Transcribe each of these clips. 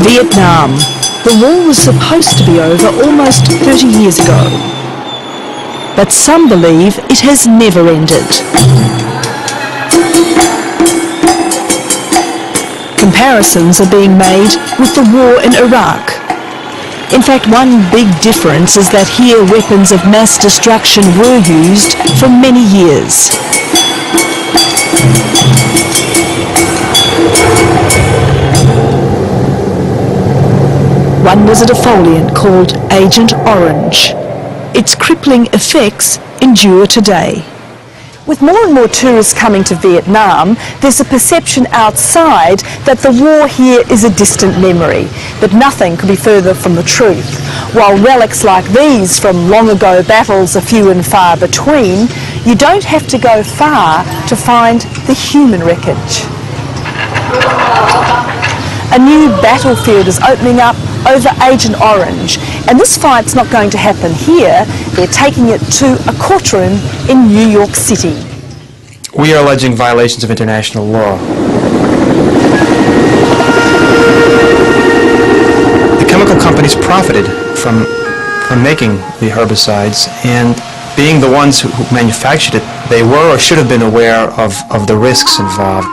Vietnam. The war was supposed to be over almost 30 years ago. But some believe it has never ended. Comparisons are being made with the war in Iraq. In fact, one big difference is that here weapons of mass destruction were used for many years. One was a defoliant called Agent Orange. Its crippling effects endure today. With more and more tourists coming to Vietnam, there's a perception outside that the war here is a distant memory, but nothing could be further from the truth. While relics like these from long ago battles are few and far between, you don't have to go far to find the human wreckage. A new battlefield is opening up over Agent Orange, and this fight's not going to happen here. They're taking it to a courtroom in New York City. We are alleging violations of international law. The chemical companies profited from making the herbicides, and being the ones who manufactured it, they were or should have been aware of the risks involved.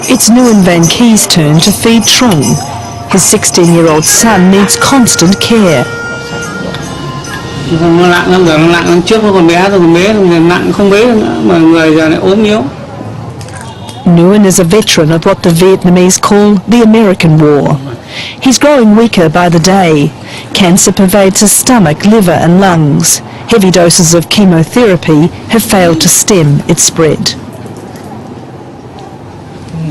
It's Nguyen Van Kie's turn to feed Trung. His 16-year-old son needs constant care. Nguyen is a veteran of what the Vietnamese call the American War. He's growing weaker by the day. Cancer pervades his stomach, liver and lungs. Heavy doses of chemotherapy have failed to stem its spread.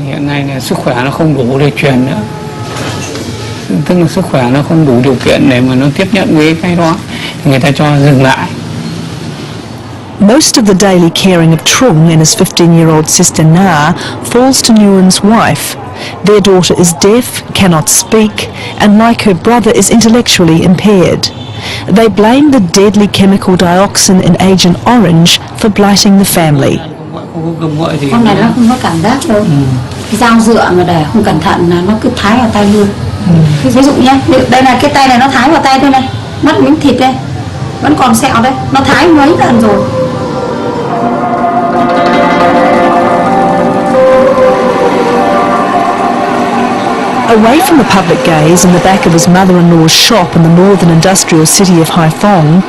Hiện nay là sức khỏe nó không đủ để truyền nữa, tức là sức khỏe nó không đủ điều kiện để mà nó tiếp nhận với cái đó, người ta cho dừng lại. Most of the daily caring of Trung and his 15-year-old sister Na falls to Nguyen's wife. Their daughter is deaf, cannot speak, and like her brother is intellectually impaired. They blame the deadly chemical dioxin in Agent Orange for blighting the family. Con này nó không có cảm giác đâu. Cái dao dựa mà để không cẩn thận là nó cứ thái vào tay luôn. Ví dụ nhé, đây là cái tay này nó thái vào tay thôi này, mất miếng thịt đây, vẫn còn sẹo đây, nó thái mấy lần rồi. Away from the public gaze in the back of his mother-in-law's shop in the northern industrial city of Haiphong,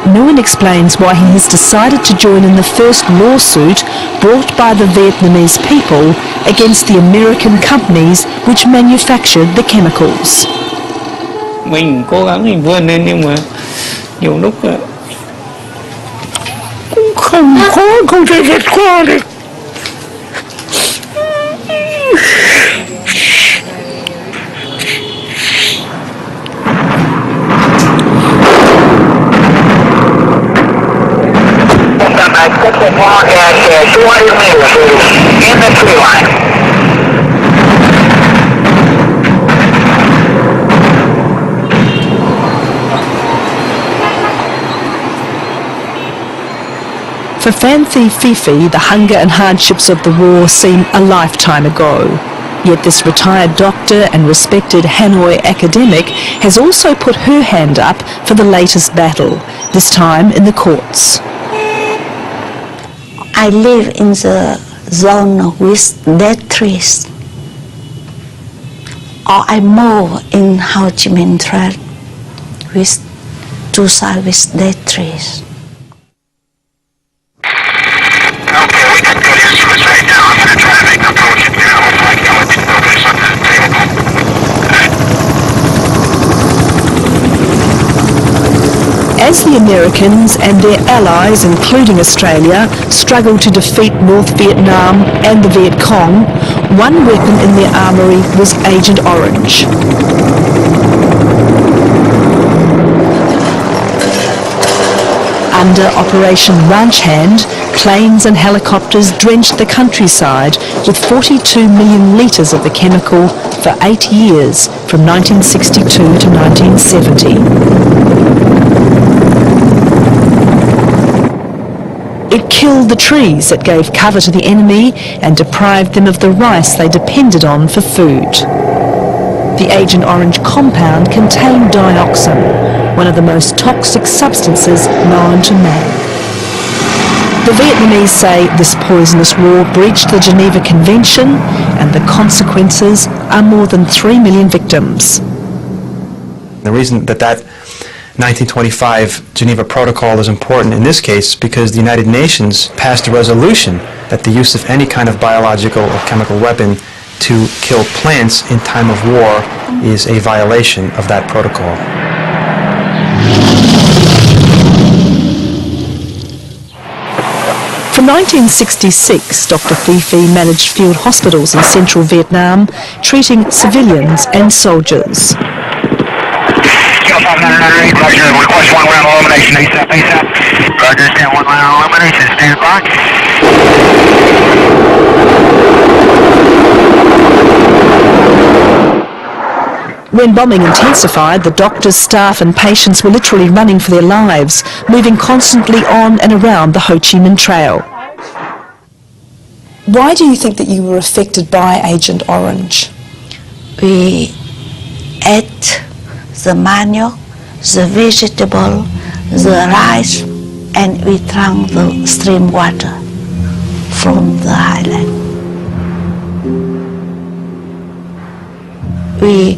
Nguyen explains why he has decided to join in the first lawsuit brought by the Vietnamese people against the American companies which manufactured the chemicals. Mình cố gắng mình vươn lên nhưng mà nhiều lúc cũng không thể vượt qua được. At 200 meters in the tree line. For Phan Thi Phi, the hunger and hardships of the war seem a lifetime ago. Yet this retired doctor and respected Hanoi academic has also put her hand up for the latest battle, this time in the courts. I live in the zone with dead trees. Or I move in Ho Chi Minh Trail with two sides with dead trees. Okay, we got good instruments right now. I'm going to try to make an approach and get hopefully I can let you know there's something at the table. As the Americans and their allies, including Australia, struggled to defeat North Vietnam and the Viet Cong, one weapon in their armoury was Agent Orange. Under Operation Ranch Hand, planes and helicopters drenched the countryside with 42 million litres of the chemical for 8 years, from 1962 to 1970. It killed the trees that gave cover to the enemy and deprived them of the rice they depended on for food. The Agent Orange compound contained dioxin, one of the most toxic substances known to man. The Vietnamese say this poisonous war breached the Geneva Convention, and the consequences are more than 3 million victims. The reason that 1925 Geneva Protocol is important in this case because the United Nations passed a resolution that the use of any kind of biological or chemical weapon to kill plants in time of war is a violation of that protocol. From 1966, Dr. Phi Phi managed field hospitals in central Vietnam, treating civilians and soldiers. Roger, request 1 round elimination, ASAP, ASAP. Roger, 1 round elimination, stand by. When bombing intensified, the doctors, staff and patients were literally running for their lives, moving constantly on and around the Ho Chi Minh Trail. Why do you think that you were affected by Agent Orange? We ate the manioc, the vegetable, the rice, and we drank the stream water from the highland. We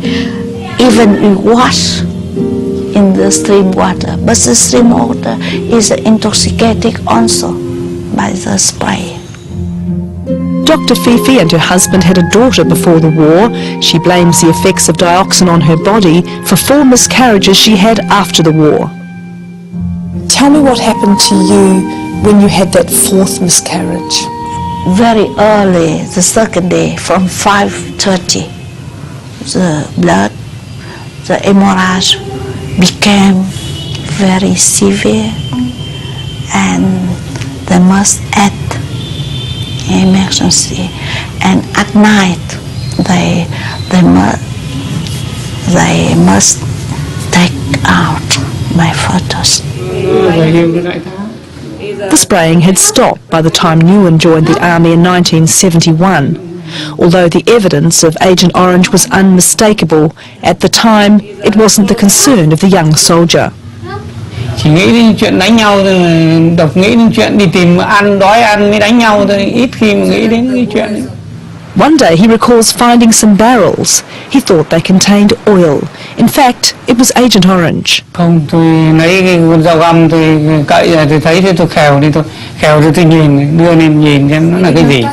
wash in the stream water, but the stream water is intoxicating also by the spray. Dr. Phi Phi and her husband had a daughter before the war. She blames the effects of dioxin on her body for 4 miscarriages she had after the war. Tell me what happened to you when you had that 4th miscarriage. Very early, the second day, from 5:30, the blood, the hemorrhage became very severe, and they must add emergency. And at night, they must take out my fetus. The spraying had stopped by the time Nguyen joined the army in 1971. Although the evidence of Agent Orange was unmistakable, at the time it wasn't the concern of the young soldier. Chỉ nghĩ đến chuyện đánh nhau thôi, độc nghĩ đến chuyện đi tìm ăn, đói ăn mới đánh nhau thôi, ít khi mà nghĩ đến cái chuyện ấy. One day he recalls finding some barrels. He thought they contained oil. In fact, it was Agent Orange. Không, tôi lấy cái con dao găm tôi cậy ra tôi thấy thế tôi khèo thì tôi nhìn, đưa lên nhìn xem nó là cái gì.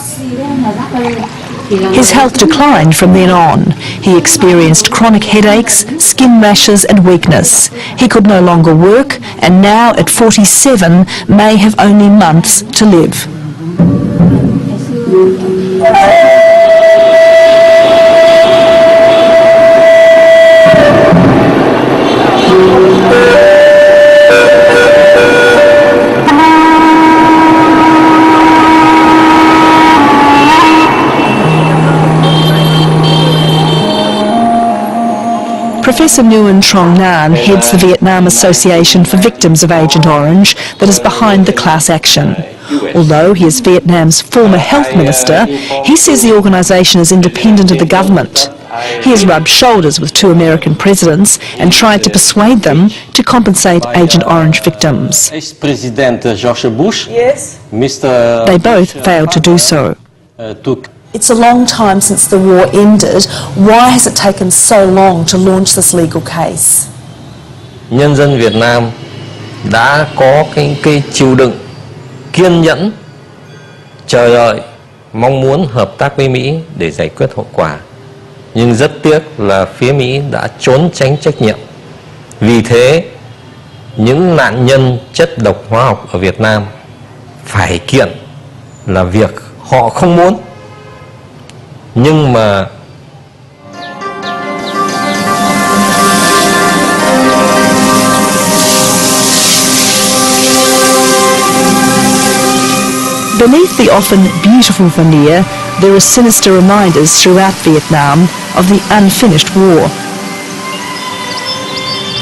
His health declined from then on. He experienced chronic headaches, skin rashes and weakness. He could no longer work, and now at 47 may have only months to live. Professor Nguyen Trong Nan heads the Vietnam Association for Victims of Agent Orange that is behind the class action. Although he is Vietnam's former health minister, he says the organisation is independent of the government. He has rubbed shoulders with 2 American presidents and tried to persuade them to compensate Agent Orange victims. Ex-President George Bush, Yes. Mr. They both failed to do so. Took. It's a long time since the war ended. Why has it taken so long to launch this legal case? Nhân dân Việt Nam đã có cái chịu đựng, kiên nhẫn, chờ đợi, mong muốn hợp tác với Mỹ để giải quyết hậu quả. Nhưng rất tiếc là phía Mỹ đã trốn tránh trách nhiệm. Vì thế, những nạn nhân chất độc hóa học ở Việt Nam phải kiện là việc họ không muốn, nhưng mà beneath the often beautiful veneer, there are sinister reminders throughout Vietnam of the unfinished war.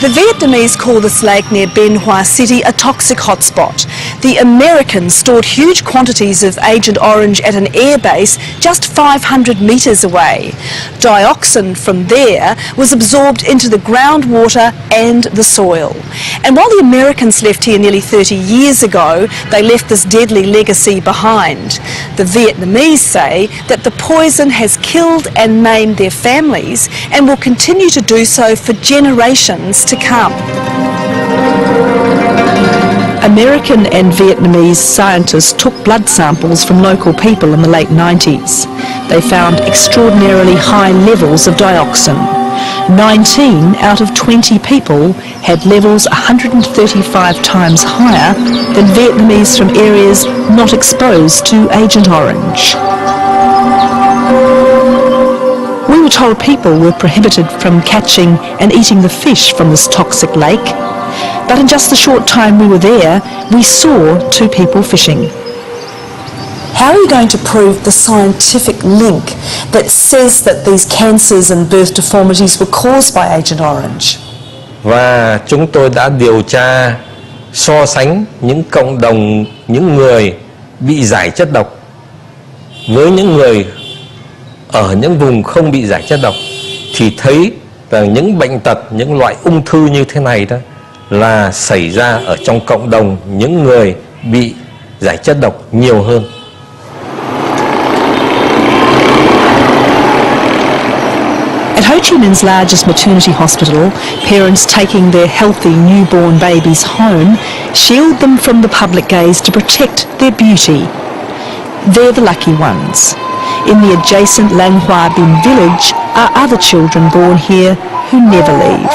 The Vietnamese call this lake near Bien Hoa City a toxic hotspot. The Americans stored huge quantities of Agent Orange at an airbase just 500 metres away. Dioxin from there was absorbed into the groundwater and the soil. And while the Americans left here nearly 30 years ago, they left this deadly legacy behind. The Vietnamese say that the poison has killed and maimed their families and will continue to do so for generations to come. American and Vietnamese scientists took blood samples from local people in the late 90s. They found extraordinarily high levels of dioxin. 19 out of 20 people had levels 135 times higher than Vietnamese from areas not exposed to Agent Orange. We were told people were prohibited from catching and eating the fish from this toxic lake, but in just the short time we were there, we saw 2 people fishing. How are you going to prove the scientific link that says that these cancers and birth deformities were caused by Agent Orange? Và chúng tôi đã điều tra so sánh những cộng đồng, những người bị giải chất độc với những người ở những vùng không bị giải chất độc, thì thấy là những bệnh tật, những loại ung thư như thế này đó là xảy ra ở trong cộng đồng những người bị giải chất độc nhiều hơn. At Ho Chi Minh's largest maternity hospital, parents taking their healthy newborn babies home shield them from the public gaze to protect their beauty. They're the lucky ones. In the adjacent Lang Hoa Binh village are other children born here who never leave.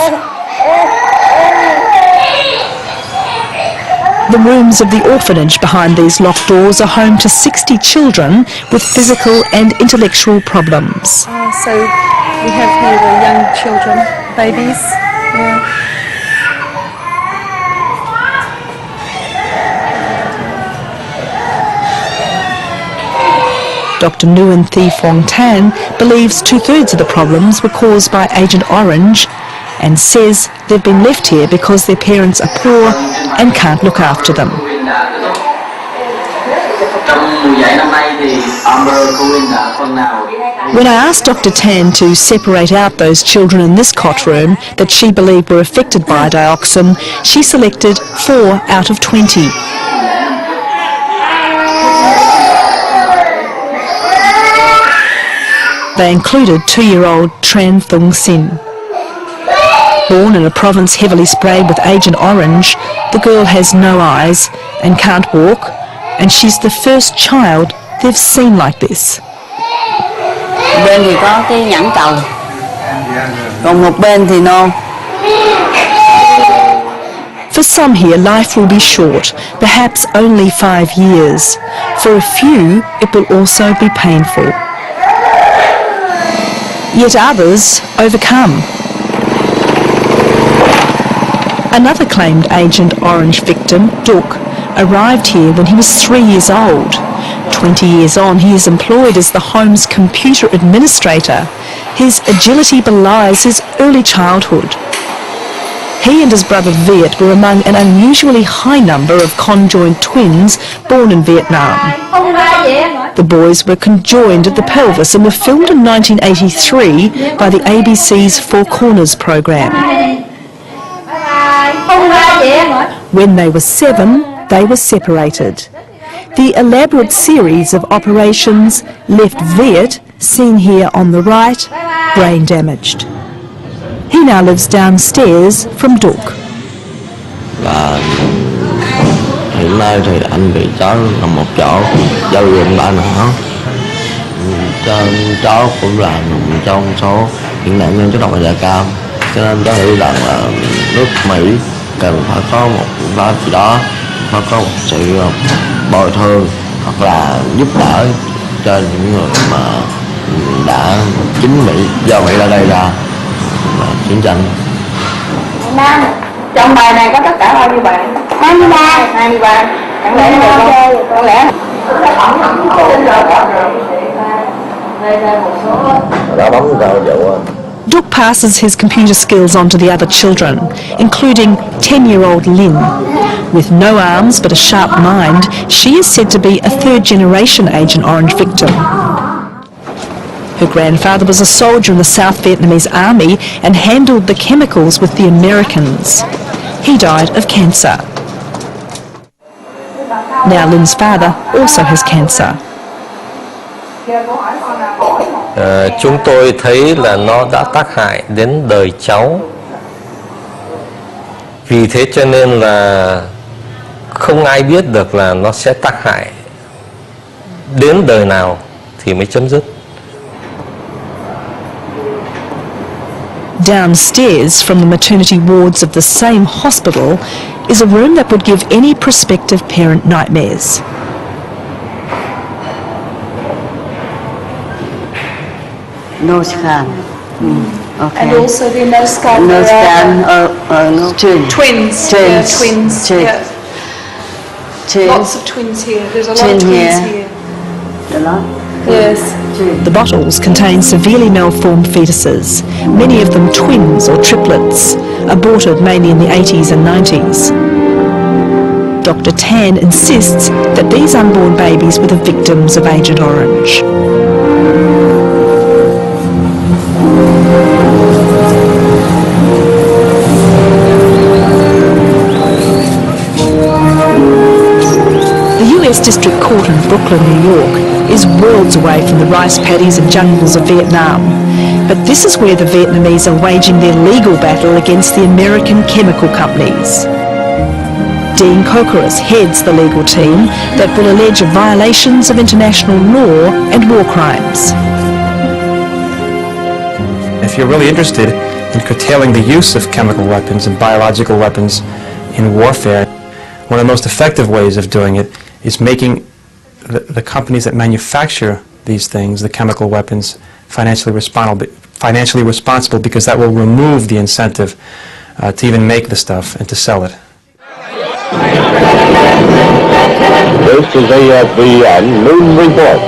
The rooms of the orphanage behind these locked doors are home to 60 children with physical and intellectual problems. So we have here the young children, babies. Yeah. Dr. Nguyen Thi Phong Tan believes 2/3 of the problems were caused by Agent Orange and says they've been left here because their parents are poor and can't look after them. When I asked Dr. Tan to separate out those children in this cot room that she believed were affected by dioxin, she selected 4 out of 20. They included 2-year-old Tran Thung Sin. Born in a province heavily sprayed with Agent Orange, the girl has no eyes and can't walk, and she's the first child they've seen like this. Bên thì có cái nhãn cầu, còn một bên thì no. For some here, life will be short, perhaps only 5 years. For a few, it will also be painful. Yet others overcome. Another claimed Agent Orange victim, Duc, arrived here when he was 3 years old. 20 years on, he is employed as the home's computer administrator. His agility belies his early childhood. He and his brother Viet were among an unusually high number of conjoined twins born in Vietnam. The boys were conjoined at the pelvis and were filmed in 1983 by the ABC's Four Corners program. When they were 7, they were separated. The elaborate series of operations left Viet, seen here on the right, brain damaged. He now lives downstairs from Duc. Và hiện nay thì anh bị cháu nằm một chỗ, dao gượng lại nữa. Cháu cũng là nằm trong số những nạn nhân chất độc da cam, cho nên cháu nghĩ rằng là nước Mỹ cần phải có một biện pháp gì đó, phải có một sự bồi thường hoặc là giúp đỡ cho những người mà đã chính Mỹ do Mỹ đã gây ra chiến tranh. Nam, trong bài này có tất cả bao nhiêu bạn? 23. 23. Chẳng lẽ nó được không? Chẳng lẽ đã bấm vào dụ. Duc passes his computer skills on to the other children, including 10-year-old Lynn. With no arms but a sharp mind, she is said to be a third-generation Agent Orange victim. Her grandfather was a soldier in the South Vietnamese army and handled the chemicals with the Americans. He died of cancer. Now Lynn's father also has cancer. Chúng tôi thấy là nó đã tác hại đến đời cháu. Vì thế cho nên là không ai biết được là nó sẽ tác hại đến đời nào thì mới chấm dứt. Downstairs from the maternity wards of the same hospital is a room that would give any prospective parent nightmares. No scan. Okay. And also the no scan. No scan. No. Twins. Twins. Yeah, twins. Twins. Yeah. Twins. Lots of twins here. There's a lot Twin of twins here. here. A lot. Yes. The bottles contain severely malformed fetuses, many of them twins or triplets, aborted mainly in the 80s and 90s. Dr. Tan insists that these unborn babies were the victims of Agent Orange. The US District Court in Brooklyn, New York is worlds away from the rice paddies and jungles of Vietnam. But this is where the Vietnamese are waging their legal battle against the American chemical companies. Dean Kokoris heads the legal team that will allege violations of international law and war crimes. If you're really interested in curtailing the use of chemical weapons and biological weapons in warfare, one of the most effective ways of doing it is making the companies that manufacture these things, the chemical weapons, financially responsible, because that will remove the incentive to even make the stuff and to sell it. This is AFVN Noon Report.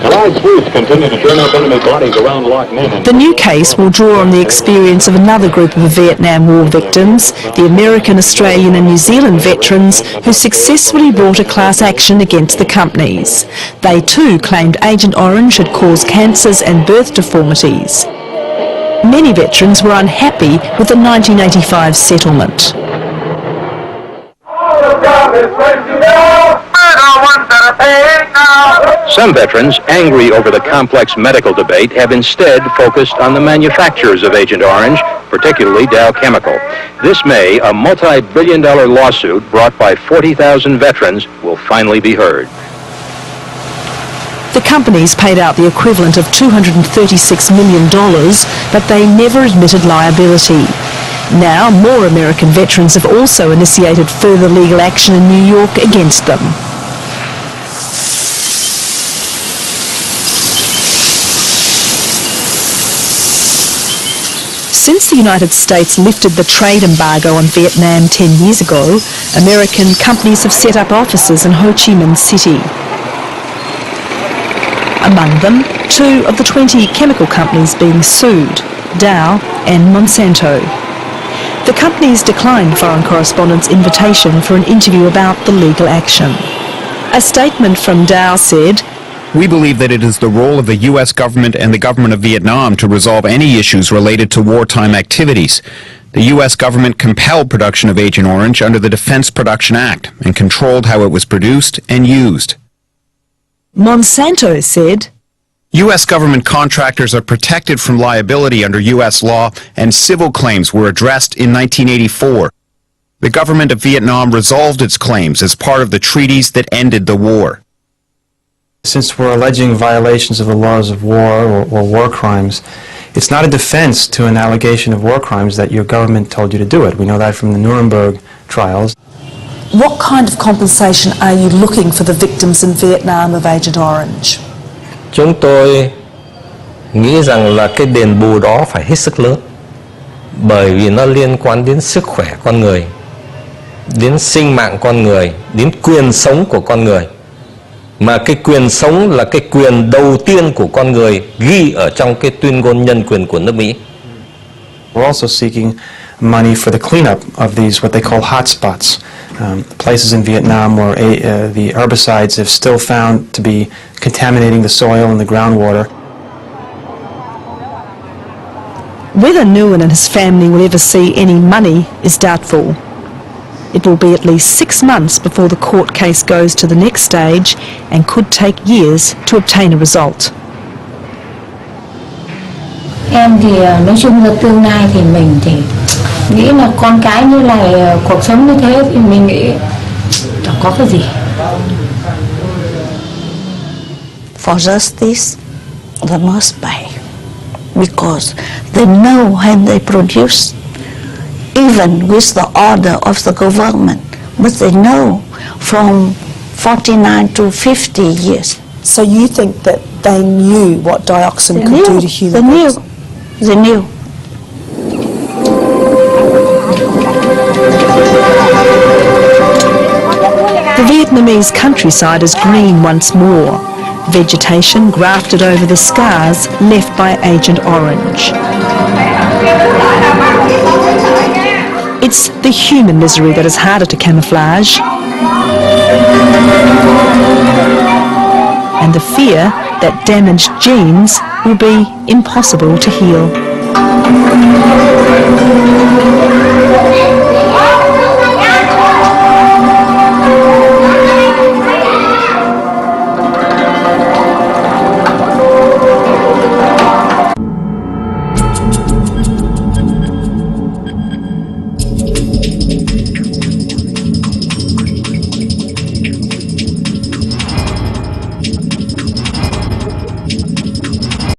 Allied sleuths continue to turn up enemy bodies around Loch Ness. The new case will draw on the experience of another group of Vietnam War victims, the American, Australian and New Zealand veterans who successfully brought a class action against the companies. They too claimed Agent Orange had caused cancers and birth deformities. Many veterans were unhappy with the 1985 settlement. Some veterans, angry over the complex medical debate, have instead focused on the manufacturers of Agent Orange, particularly Dow Chemical. This May, a multi-billion-dollar lawsuit brought by 40,000 veterans will finally be heard. The companies paid out the equivalent of $236 million, but they never admitted liability. Now, more American veterans have also initiated further legal action in New York against them. Since the United States lifted the trade embargo on Vietnam 10 years ago, American companies have set up offices in Ho Chi Minh City. Among them, 2 of the 20 chemical companies being sued, Dow and Monsanto. The companies declined foreign correspondents' invitation for an interview about the legal action. A statement from Dow said, "We believe that it is the role of the U.S. government and the government of Vietnam to resolve any issues related to wartime activities. The U.S. government compelled production of Agent Orange under the Defense Production Act and controlled how it was produced and used." Monsanto said, U.S. government contractors are protected from liability under U.S. law, and civil claims were addressed in 1984. The government of Vietnam resolved its claims as part of the treaties that ended the war. Since we're alleging violations of the laws of war or war crimes, It's not a defense to an allegation of war crimes that your government told you to do it. We know that from the Nuremberg trials. What kind of compensation are you looking for the victims in Vietnam of Agent Orange? Chúng tôi nghĩ rằng là cái đền bù đó phải hết sức lớn, bởi vì nó liên quan đến sức khỏe con người, đến sinh mạng con người, đến quyền sống của con người. Mà cái quyền sống là cái quyền đầu tiên của con người ghi ở trong cái tuyên ngôn nhân quyền của nước Mỹ. We're also seeking money for the cleanup of these what they call hotspots, places in Vietnam where the herbicides have still found to be contaminating the soil and the groundwater. Whether Nguyen and his family will ever see any money is doubtful. It will be at least 6 months before the court case goes to the next stage and could take years to obtain a result. Em thì nói chung là tương lai thì mình thì nghĩ là con cái như là cuộc sống như thế thì mình nghĩ chẳng có cái gì. For justice, they must pay, because they know when they produce, even with the order of the government, but they know from 49 to 50 years. So you think that they knew what dioxin could do to human beings? They knew. The Vietnamese countryside is green once more, vegetation grafted over the scars left by Agent Orange. It's the human misery that is harder to camouflage, and the fear that damaged genes will be impossible to heal.